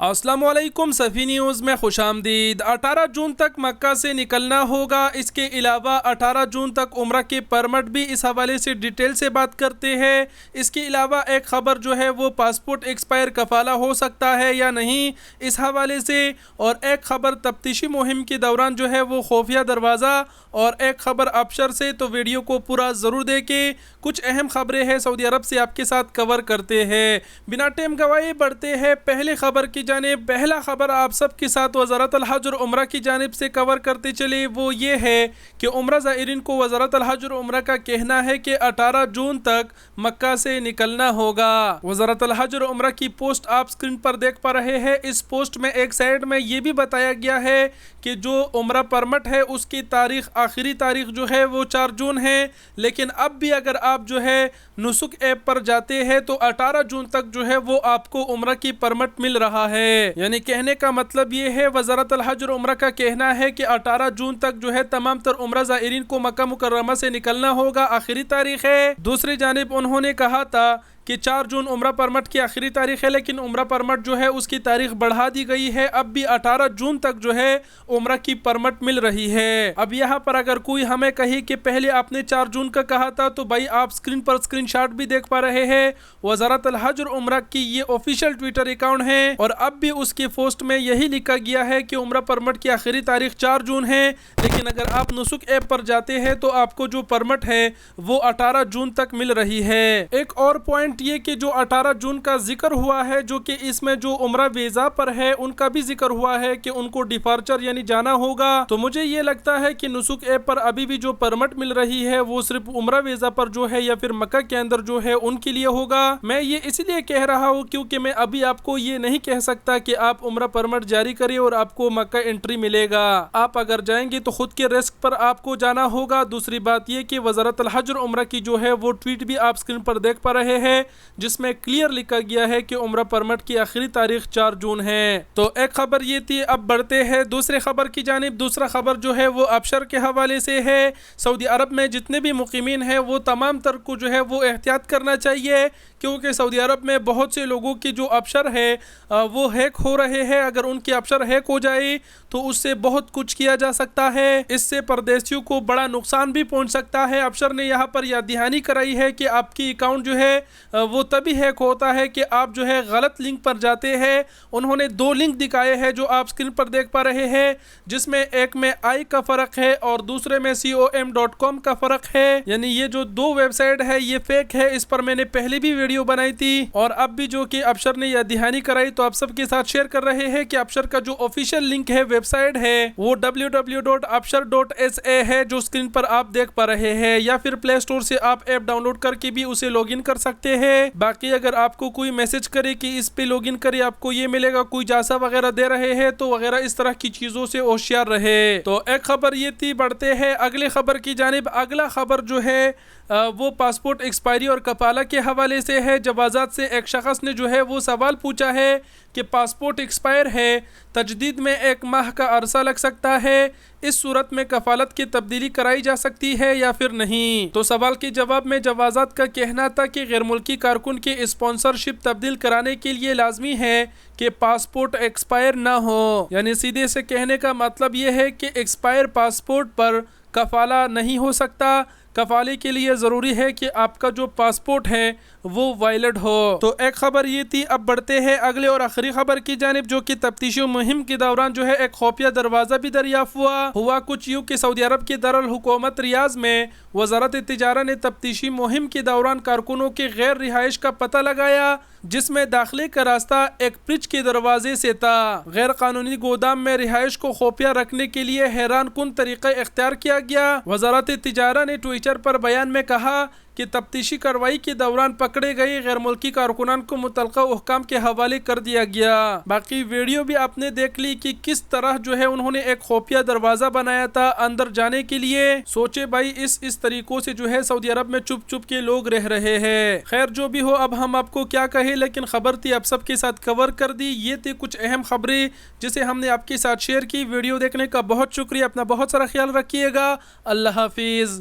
السلام علیکم، صفی نیوز میں خوش آمدید۔ 18 جون تک مکہ سے نکلنا ہوگا۔ اس کے علاوہ 18 جون تک عمرہ کے پرمٹ بھی اس حوالے سے ڈیٹیل سے بات کرتے ہیں۔ اس کے علاوہ ایک خبر جو ہے وہ پاسپورٹ ایکسپائر کفالہ ہو سکتا ہے یا نہیں، اس حوالے سے، اور ایک خبر تفتیشی مہم کے دوران جو ہے وہ خفیہ دروازہ، اور ایک خبر آبشر سے۔ تو ویڈیو کو پورا ضرور دیکھیں، کچھ اہم خبریں ہیں سعودی عرب سے آپ کے ساتھ کور کرتے ہیں۔ بنا ٹائم گوائے بڑھتے ہیں پہلے خبر کی جانب۔ پہلا خبر آپ سب کے ساتھ وزارت الحج اور عمرہ کی جانب سے کور کرتے چلے، وہ یہ ہے کہ عمرہ زائرین کو وزارت الحج اور عمرہ کا کہنا ہے کہ 18 جون تک مکہ سے نکلنا ہوگا۔ وزارت الحج اور عمرہ کی پوسٹ آپ سکرین پر دیکھ پا رہے ہیں۔ اس پوسٹ میں ایک سائڈ میں یہ بھی بتایا گیا ہے کہ جو عمرہ پرمٹ ہے اس کی تاریخ، آخری تاریخ جو ہے وہ 4 جون ہے، لیکن اب بھی اگر آپ جو ہے نسک ایپ پر جاتے ہیں تو 18 جون تک جو ہے وہ آپ کو عمرہ کی پرمٹ مل رہا ہے۔ یعنی کہنے کا مطلب یہ ہے، وزارت الحج اور عمرہ کا کہنا ہے کہ 18 جون تک جو ہے تمام تر عمرہ زائرین کو مکہ مکرمہ سے نکلنا ہوگا، آخری تاریخ ہے۔ دوسری جانب انہوں نے کہا تھا کہ 4 جون عمرہ پرمٹ کی آخری تاریخ ہے، لیکن عمرہ پرمٹ جو ہے اس کی تاریخ بڑھا دی گئی ہے۔ اب بھی 18 جون تک جو ہے عمرہ کی پرمٹ مل رہی ہے۔ اب یہاں پر اگر کوئی ہمیں کہے کہ پہلے آپ نے 4 جون کا کہا تھا، تو بھائی آپ سکرین پر سکرین شاٹ بھی دیکھ پا رہے ہیں۔ وزارت الحج اور عمرہ کی یہ آفیشیل ٹویٹر اکاؤنٹ ہے، اور اب بھی اس کے پوسٹ میں یہی لکھا گیا ہے کہ عمرہ پرمٹ کی آخری تاریخ 4 جون ہے، لیکن اگر آپ نسک ایپ پر جاتے ہیں تو آپ کو جو پرمٹ ہے وہ 18 جون تک مل رہی ہے۔ ایک اور پوائنٹ یہ کہ جو 18 جون کا ذکر ہوا ہے، جو کہ اس میں جو عمرہ ویزا پر ہے ان کا بھی ذکر ہوا ہے کہ ان کو ڈیپارچر یعنی جانا ہوگا، تو مجھے یہ لگتا ہے کہ نسک ایپ پر ابھی بھی جو پرمٹ مل رہی ہے وہ صرف عمرہ ویزا پر جو ہے یا پھر مکہ کے اندر جو ہے ان کے لیے ہوگا۔ میں یہ اس لیے کہہ رہا ہوں کیونکہ میں ابھی آپ کو یہ نہیں کہہ سکتا کہ آپ عمرہ پرمٹ جاری کریں اور آپ کو مکہ انٹری ملے گا۔ آپ اگر جائیں گے تو خود کے رسک پر آپ کو جانا ہوگا۔ دوسری بات یہ کہ وزارت الحج اور عمرہ کی جو ہے وہ ٹویٹ بھی آپ سکرین پر دیکھ پا رہے ہیں، جس میں کلیئر لکھا گیا ہے کہ عمرہ پرمٹ کی آخری تاریخ 4 جون ہے۔ تو ایک خبر یہ تھی، اب بڑھتے ہیں دوسرے خبر کی جانب۔ دوسرا خبر جو ہے وہ آبشر کے حوالے سے ہے۔ سعودی عرب میں جتنے بھی مقیمین ہیں وہ تمام تر کو جو ہے وہ احتیاط کرنا چاہیے، کیونکہ سعودی عرب میں بہت سے لوگوں کی جو آبشر ہے وہ ہیک ہو رہے ہیں۔ اگر ان کی آبشر ہیک ہو جائے تو اس سے بہت کچھ کیا جا سکتا ہے، اس سے پردیسیوں کو بڑا نقصان بھی پہنچ سکتا ہے۔ آبشر نے یہاں پر یاد دہانی کرائی ہے کہ آپ کی اکاؤنٹ جو ہے وہ تبھی ہیک ہوتا ہے کہ آپ جو ہے غلط لنک پر جاتے ہیں۔ انہوں نے 2 لنک دکھائے ہیں جو آپ سکرین پر دیکھ پا رہے ہیں، جس میں ایک میں آئی کا فرق ہے اور دوسرے میں com کا فرق ہے۔ یعنی یہ جو 2 ویب سائٹ ہے یہ فیک ہے۔ اس پر میں نے پہلے بھی ویڈیو بنائی تھی، اور اب بھی جو کہ آبشر نے یاد دہانی کرائی تو آپ سب کے ساتھ شیئر کر رہے ہیں کہ آبشر کا جو آفیشیل لنک ہے، ویب سائٹ ہے، وہ www.abshar.sa ہے، جو سکرین پر آپ دیکھ پا رہے ہیں، یا پھر پلے اسٹور سے آپ ایپ ڈاؤن لوڈ کر کے بھی اسے لاگ ان کر سکتے ہیں۔ باقی اگر آپ کو کوئی میسج کرے کہ اس پہ لاگ ان کرے آپ کو یہ ملے گا، کوئی جاسا وغیرہ دے رہے ہیں تو وغیرہ اس طرح کی چیزوں سے ہوشیار رہے۔ تو ایک خبر یہ تھی، بڑھتے ہیں اگلے خبر کی جانب۔ اگلا خبر جو ہے وہ پاسپورٹ ایکسپائری اور کفالہ کے حوالے سے ہے۔ جوازات سے ایک شخص نے جو ہے وہ سوال پوچھا ہے کہ پاسپورٹ ایکسپائر ہے، تجدید میں 1 ماہ کا عرصہ لگ سکتا ہے، اس صورت میں کفالت کی تبدیلی کرائی جا سکتی ہے یا پھر نہیں؟ تو سوال کے جواب میں جوازات کا کہنا تھا کہ غیر ملکی کارکن کی اسپانسرشپ تبدیل کرانے کے لیے لازمی ہے کہ پاسپورٹ ایکسپائر نہ ہو۔ یعنی سیدھے سے کہنے کا مطلب یہ ہے کہ ایکسپائر پاسپورٹ پر کفالہ نہیں ہو سکتا۔ کفالے کے لیے ضروری ہے کہ آپ کا جو پاسپورٹ ہے وہ ویلڈ ہو۔ تو ایک خبر یہ تھی، اب بڑھتے ہیں اگلے اور آخری خبر کی جانب، جو کہ تفتیشی مہم کے دوران جو ہے ایک خفیہ دروازہ بھی دریافت ہوا کچھ یوں کہ سعودی عرب کے دارالحکومت ریاض میں وزارت تجارت نے تفتیشی مہم کے دوران کارکنوں کے غیر رہائش کا پتہ لگایا، جس میں داخلے کا راستہ ایک پچ کے دروازے سے تھا۔ غیر قانونی گودام میں رہائش کو خفیہ رکھنے کے لیے حیران کن طریقہ اختیار کیا گیا۔ وزارت تجارت نے ٹویٹر پر بیان میں کہا کہ تفتیشی کارروائی کے دوران پکڑے گئے غیر ملکی کارکنان کو متعلقہ حکام کے حوالے کر دیا گیا۔ باقی ویڈیو بھی آپ نے دیکھ لی کہ کس طرح جو ہے انہوں نے ایک خفیہ دروازہ بنایا تھا اندر جانے کے لیے۔ سوچے بھائی اس طریقوں سے جو ہے سعودی عرب میں چپ چپ کے لوگ رہ رہے ہیں۔ خیر جو بھی ہو، اب ہم آپ کو کیا کہیں، لیکن خبر تھی آپ سب کے ساتھ کور کر دی۔ یہ تھی کچھ اہم خبریں جسے ہم نے آپ کے ساتھ شیئر کی۔ ویڈیو دیکھنے کا بہت شکریہ، اپنا بہت سارا خیال رکھیے گا۔ اللہ حافظ۔